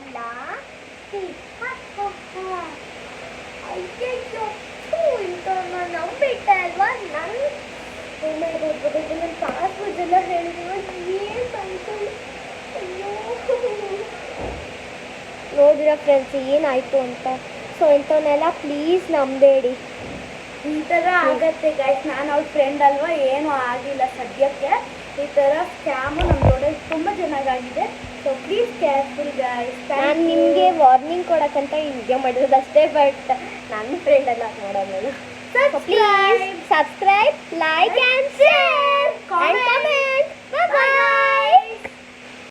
ಇಲ್ಲ ಅಯ್ಯಯ್ಯೋ ಇಂಥವ್ರನ್ನ ನಂಬಿಟ್ಟೆ ಅಲ್ವಾ ನನ್ನ ನನ್ನ ಪಾಸ್ವರ್ಡ್ ಎಲ್ಲ ಹೇಳಿದ್ರು ಏನು ಅನ್ಕೊಂಡು ಅಯ್ಯೋ ನೋಡಿರೋ ಫ್ರೆಂಡ್ಸ್ ಏನಾಯಿತು ಅಂತ. ಸೊ ಇಂಥವನ್ನೆಲ್ಲ ಪ್ಲೀಸ್ ನಂಬೇಡಿ. ಈ ಥರ ಆಗತ್ತೆ ಗೈಸ್. ನಾನು ಅವ್ರ ಫ್ರೆಂಡ್ ಅಲ್ವಾ, ಏನೂ ಆಗಿಲ್ಲ ಸದ್ಯಕ್ಕೆ. ಈ ಥರ ಸ್ಕ್ಯಾಮು ನಮ್ಮ ರೋಡಲ್ಲಿ ತುಂಬ ಚೆನ್ನಾಗಾಗಿದೆ. So please careful guys. ನಾನು ನಿಮಗೆ ವಾರ್ನಿಂಗ್ ಕೊಡೋಕ್ಕಂತ ಈ ವಿಡಿಯೋ ಮಾಡಿರೋದಷ್ಟೇ, ಬಟ್ ನನ್ನ ಫ್ರೆಂಡ್ ಎಲ್ಲ ಮಾಡೋದು. Please subscribe, like and share and comment. Bye.